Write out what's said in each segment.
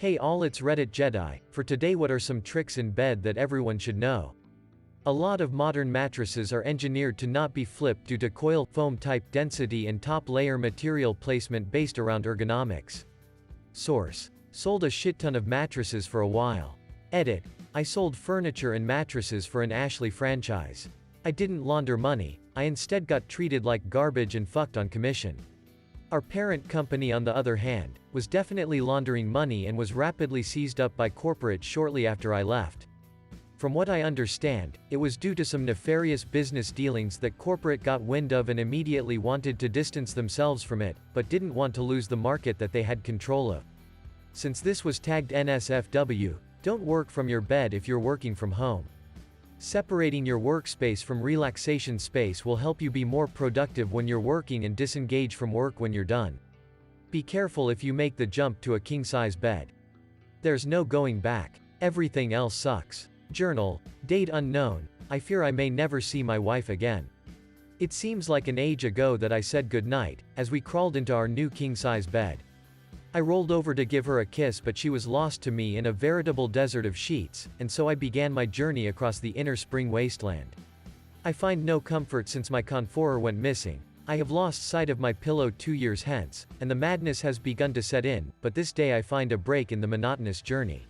Hey all, it's Reddit Jedi. For today, what are some tricks in bed that everyone should know? A lot of modern mattresses are engineered to not be flipped due to coil, foam type density and top layer material placement based around ergonomics. Source: sold a shit ton of mattresses for a while. Edit: I sold furniture and mattresses for an Ashley franchise. I didn't launder money, I instead got treated like garbage and fucked on commission. Our parent company, on the other hand, was definitely laundering money and was rapidly seized up by corporate shortly after I left. From what I understand, it was due to some nefarious business dealings that corporate got wind of and immediately wanted to distance themselves from it, but didn't want to lose the market that they had control of. Since this was tagged NSFW, don't work from your bed if you're working from home. Separating your workspace from relaxation space will help you be more productive when you're working and disengage from work when you're done. Be careful if you make the jump to a king-size bed. There's no going back. Everything else sucks. Journal, date unknown. I fear I may never see my wife again. It seems like an age ago that I said goodnight, as we crawled into our new king-size bed. I rolled over to give her a kiss, but she was lost to me in a veritable desert of sheets, and so I began my journey across the inner spring wasteland. I find no comfort since my confort went missing. I have lost sight of my pillow 2 years hence, and the madness has begun to set in, but this day I find a break in the monotonous journey.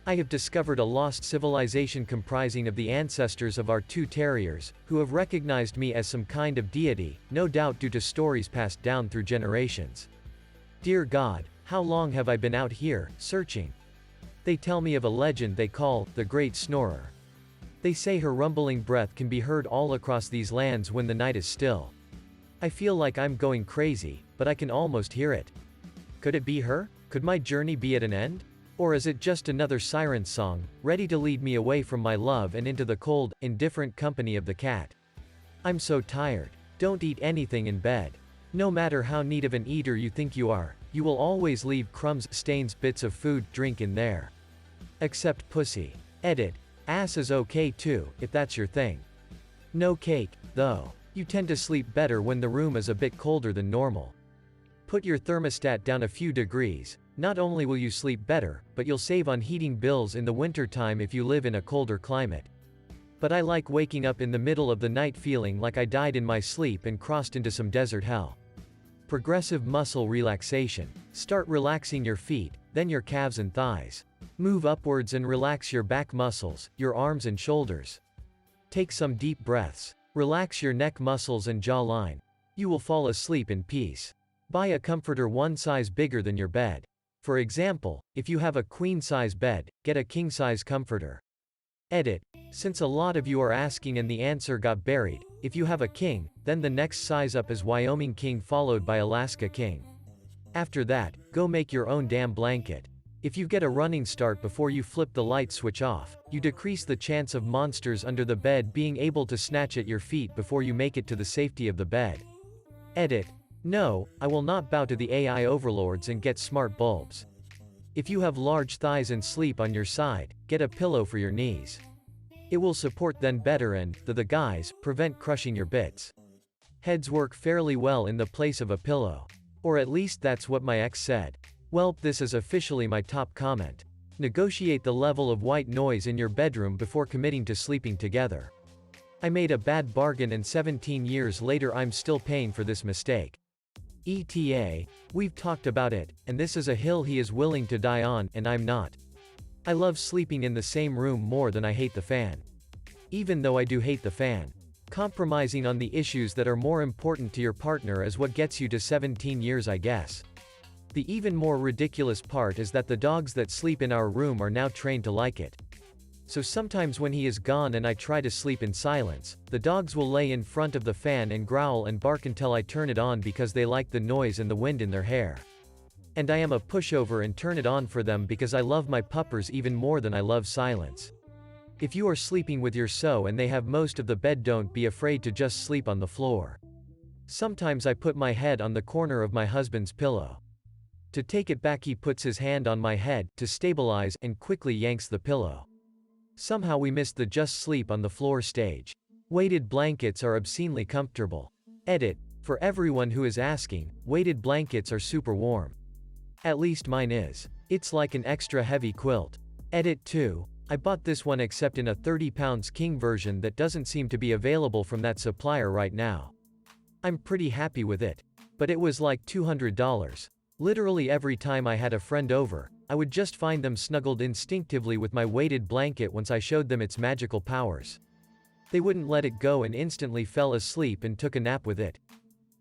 I have discovered a lost civilization comprising of the ancestors of our 2 terriers, who have recognized me as some kind of deity, no doubt due to stories passed down through generations. Dear God, how long have I been out here, searching? They tell me of a legend they call, the Great Snorer. They say her rumbling breath can be heard all across these lands when the night is still. I feel like I'm going crazy, but I can almost hear it. Could it be her? Could my journey be at an end? Or is it just another siren song, ready to lead me away from my love and into the cold, indifferent company of the cat? I'm so tired. Don't eat anything in bed. No matter how neat of an eater you think you are, you will always leave crumbs, stains, bits of food, drink in there. Except pussy. Edit: ass is okay too, if that's your thing. No cake, though. You tend to sleep better when the room is a bit colder than normal. Put your thermostat down a few degrees. Not only will you sleep better, but you'll save on heating bills in the wintertime if you live in a colder climate. But I like waking up in the middle of the night feeling like I died in my sleep and crossed into some desert hell. Progressive muscle relaxation. Start relaxing your feet, then your calves and thighs. Move upwards and relax your back muscles, your arms and shoulders. Take some deep breaths. Relax your neck muscles and jawline. You will fall asleep in peace. Buy a comforter one size bigger than your bed. For example, if you have a queen-size bed, get a king-size comforter. Edit: since a lot of you are asking and the answer got buried, if you have a king, then the next size up is Wyoming king followed by Alaska king. After that, go make your own damn blanket. If you get a running start before you flip the light switch off, you decrease the chance of monsters under the bed being able to snatch at your feet before you make it to the safety of the bed. Edit: no, I will not bow to the AI overlords and get smart bulbs. If you have large thighs and sleep on your side, get a pillow for your knees. It will support them better and, the guys, prevent crushing your bits. Heads work fairly well in the place of a pillow. Or at least that's what my ex said. Welp, this is officially my top comment. Negotiate the level of white noise in your bedroom before committing to sleeping together. I made a bad bargain and 17 years later I'm still paying for this mistake. ETA, we've talked about it, and this is a hill he is willing to die on, and I'm not. I love sleeping in the same room more than I hate the fan. Even though I do hate the fan. Compromising on the issues that are more important to your partner is what gets you to 17 years, I guess. The even more ridiculous part is that the dogs that sleep in our room are now trained to like it. So sometimes when he is gone and I try to sleep in silence, the dogs will lay in front of the fan and growl and bark until I turn it on because they like the noise and the wind in their hair. And I am a pushover and turn it on for them because I love my puppers even more than I love silence. If you are sleeping with your so and they have most of the bed, don't be afraid to just sleep on the floor. Sometimes I put my head on the corner of my husband's pillow. To take it back he puts his hand on my head to stabilize and quickly yanks the pillow. Somehow we missed the just sleep on the floor stage. Weighted blankets are obscenely comfortable. Edit: for everyone who is asking, weighted blankets are super warm. At least mine is. It's like an extra heavy quilt. Edit 2. I bought this one except in a 30 pounds king version that doesn't seem to be available from that supplier right now. I'm pretty happy with it. But it was like $200. Literally every time I had a friend over, I would just find them snuggled instinctively with my weighted blanket once I showed them its magical powers. They wouldn't let it go and instantly fell asleep and took a nap with it.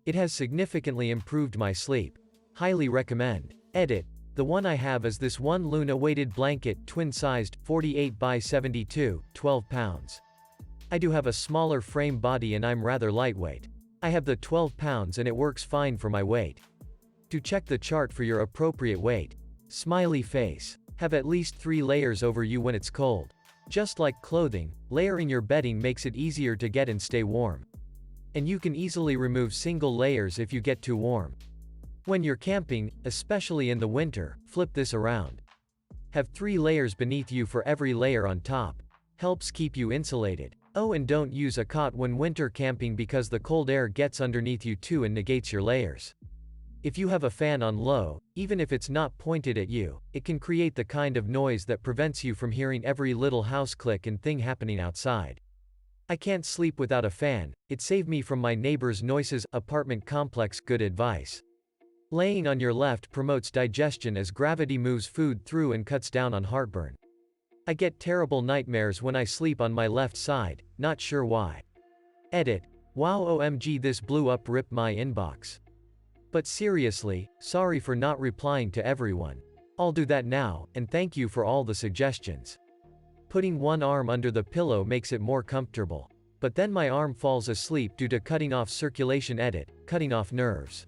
It has significantly improved my sleep. Highly recommend. Edit. The one I have is this one Luna weighted blanket, twin-sized, 48 by 72, 12 pounds. I do have a smaller frame body and I'm rather lightweight. I have the 12 pounds and it works fine for my weight. To check the chart for your appropriate weight. Smiley face. Have at least 3 layers over you when it's cold. Just like clothing, layering your bedding makes it easier to get and stay warm. And you can easily remove single layers if you get too warm. When you're camping, especially in the winter, flip this around. Have 3 layers beneath you for every layer on top. Helps keep you insulated. Oh, and don't use a cot when winter camping because the cold air gets underneath you too and negates your layers. If you have a fan on low, even if it's not pointed at you, it can create the kind of noise that prevents you from hearing every little house click and thing happening outside. I can't sleep without a fan. It saved me from my neighbor's noises. Apartment complex. Good advice. Laying on your left promotes digestion as gravity moves food through and cuts down on heartburn. I get terrible nightmares when I sleep on my left side, not sure why. Edit. Wow, OMG, this blew up. Rip my inbox. But seriously, sorry for not replying to everyone. I'll do that now, and thank you for all the suggestions. Putting one arm under the pillow makes it more comfortable. But then my arm falls asleep due to cutting off circulation. Edit. Cutting off nerves.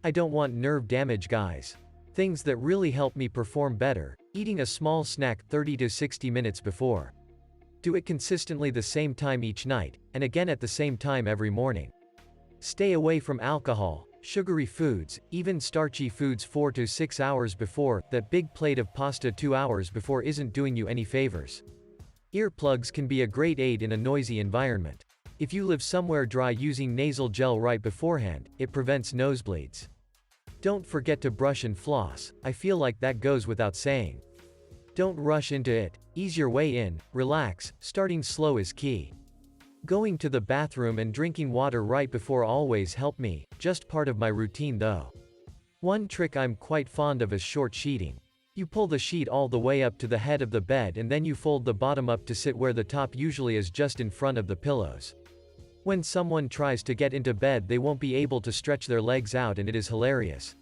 I don't want nerve damage, guys. Things that really help me perform better. Eating a small snack 30 to 60 minutes before. Do it consistently the same time each night, and again at the same time every morning. Stay away from alcohol, sugary foods, even starchy foods 4 to 6 hours before. That big plate of pasta 2 hours before isn't doing you any favors. Earplugs can be a great aid in a noisy environment. If you live somewhere dry, using nasal gel right beforehand, it prevents nosebleeds. Don't forget to brush and floss. I feel like that goes without saying. Don't rush into it. Ease your way in, relax, starting slow is key. Going to the bathroom and drinking water right before always help me, just part of my routine though. One trick I'm quite fond of is short sheeting. You pull the sheet all the way up to the head of the bed and then you fold the bottom up to sit where the top usually is, just in front of the pillows. When someone tries to get into bed, they won't be able to stretch their legs out and it is hilarious.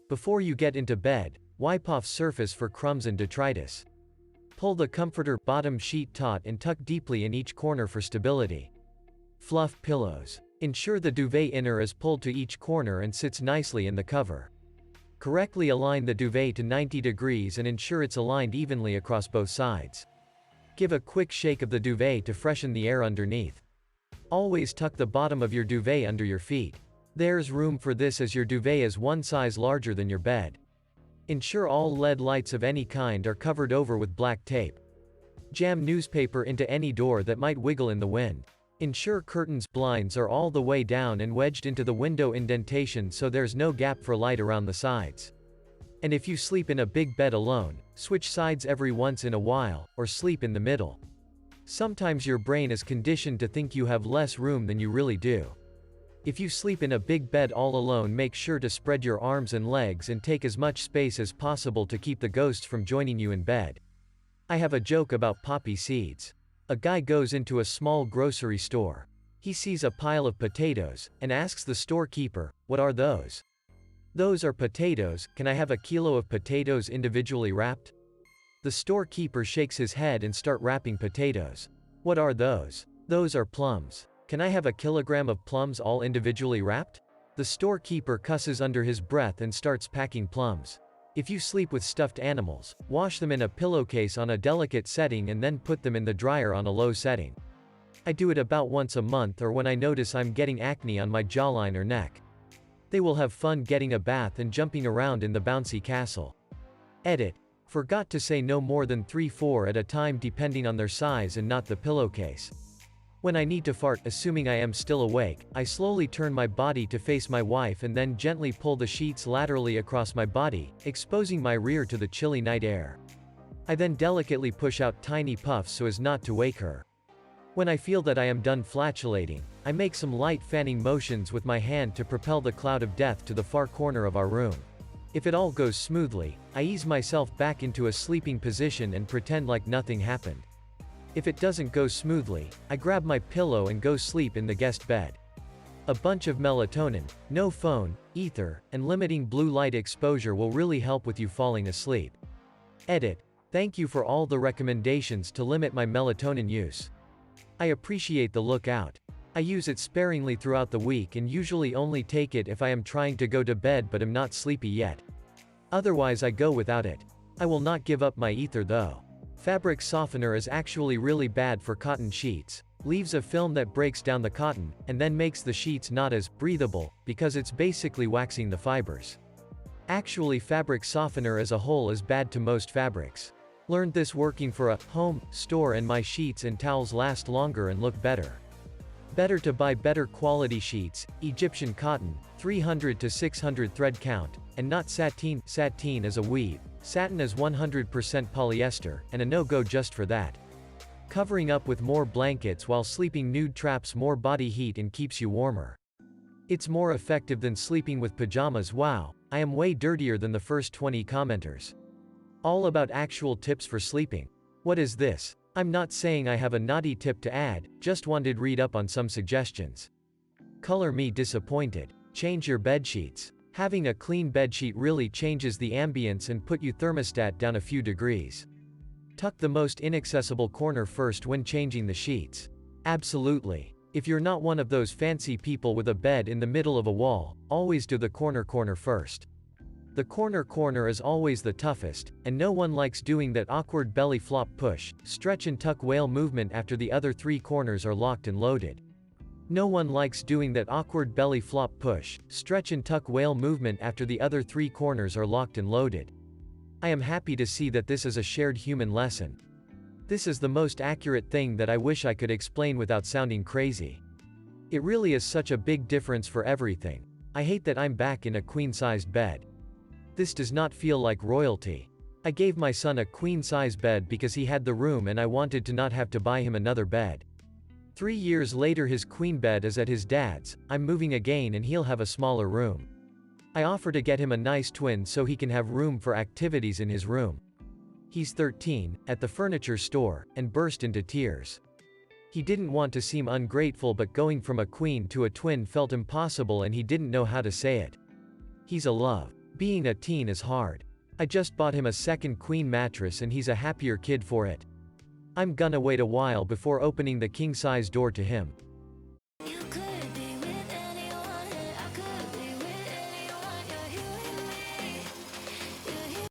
Before you get into bed, wipe off surface for crumbs and detritus. Pull the comforter bottom sheet taut and tuck deeply in each corner for stability. Fluff pillows. Ensure the duvet inner is pulled to each corner and sits nicely in the cover. Correctly align the duvet to 90 degrees and ensure it's aligned evenly across both sides. Give a quick shake of the duvet to freshen the air underneath. Always tuck the bottom of your duvet under your feet. There's room for this as your duvet is one size larger than your bed. Ensure all LED lights of any kind are covered over with black tape. Jam newspaper into any door that might wiggle in the wind. Ensure curtains blinds are all the way down and wedged into the window indentation so there's no gap for light around the sides. And if you sleep in a big bed alone, switch sides every once in a while, or sleep in the middle. Sometimes your brain is conditioned to think you have less room than you really do. If you sleep in a big bed all alone, make sure to spread your arms and legs and take as much space as possible to keep the ghosts from joining you in bed. I have a joke about poppy seeds. A guy goes into a small grocery store. He sees a pile of potatoes, and asks the storekeeper, "What are those?" "Those are potatoes, can I have a kilo of potatoes individually wrapped?" The storekeeper shakes his head and starts wrapping potatoes. "What are those?" "Those are plums. Can I have a kilogram of plums all individually wrapped?" The storekeeper cusses under his breath and starts packing plums. If you sleep with stuffed animals, wash them in a pillowcase on a delicate setting and then put them in the dryer on a low setting. I do it about once a month or when I notice I'm getting acne on my jawline or neck. They will have fun getting a bath and jumping around in the bouncy castle. Edit. Forgot to say no more than 3-4 at a time depending on their size and not the pillowcase. When I need to fart, assuming I am still awake, I slowly turn my body to face my wife and then gently pull the sheets laterally across my body, exposing my rear to the chilly night air. I then delicately push out tiny puffs so as not to wake her. When I feel that I am done flatulating, I make some light fanning motions with my hand to propel the cloud of death to the far corner of our room. If it all goes smoothly, I ease myself back into a sleeping position and pretend like nothing happened. If it doesn't go smoothly, I grab my pillow and go sleep in the guest bed. A bunch of melatonin, no phone, ether, and limiting blue light exposure will really help with you falling asleep. Edit. Thank you for all the recommendations to limit my melatonin use. I appreciate the lookout. I use it sparingly throughout the week and usually only take it if I am trying to go to bed but am not sleepy yet. Otherwise I go without it. I will not give up my ether though. Fabric softener is actually really bad for cotton sheets, leaves a film that breaks down the cotton, and then makes the sheets not as breathable, because it's basically waxing the fibers. Actually, fabric softener as a whole is bad to most fabrics. Learned this working for a home store, and my sheets and towels last longer and look better. Better to buy better quality sheets, Egyptian cotton, 300 to 600 thread count, and not sateen. Sateen is a weave. Satin is 100% polyester, and a no-go just for that. Covering up with more blankets while sleeping nude traps more body heat and keeps you warmer. It's more effective than sleeping with pajamas. Wow, I am way dirtier than the first 20 commenters. All about actual tips for sleeping. What is this? I'm not saying I have a naughty tip to add, just wanted read up on some suggestions. Color me disappointed. Change your bedsheets. Having a clean bedsheet really changes the ambience and put you thermostat down a few degrees. Tuck the most inaccessible corner first when changing the sheets. Absolutely. If you're not one of those fancy people with a bed in the middle of a wall, always do the corner first. The corner is always the toughest, and no one likes doing that awkward belly flop push, stretch and tuck whale movement after the other three corners are locked and loaded. No one likes doing that awkward belly flop push, stretch and tuck whale movement after the other three corners are locked and loaded. I am happy to see that this is a shared human lesson. This is the most accurate thing that I wish I could explain without sounding crazy. It really is such a big difference for everything. I hate that I'm back in a queen-sized bed. This does not feel like royalty. I gave my son a queen-size bed because he had the room and I wanted to not have to buy him another bed. 3 years later his queen bed is at his dad's, I'm moving again and he'll have a smaller room. I offer to get him a nice twin so he can have room for activities in his room. He's 13, at the furniture store, and burst into tears. He didn't want to seem ungrateful, but going from a queen to a twin felt impossible and he didn't know how to say it. He's a love. Being a teen is hard. I just bought him a second queen mattress and he's a happier kid for it. I'm gonna wait a while before opening the king-size door to him.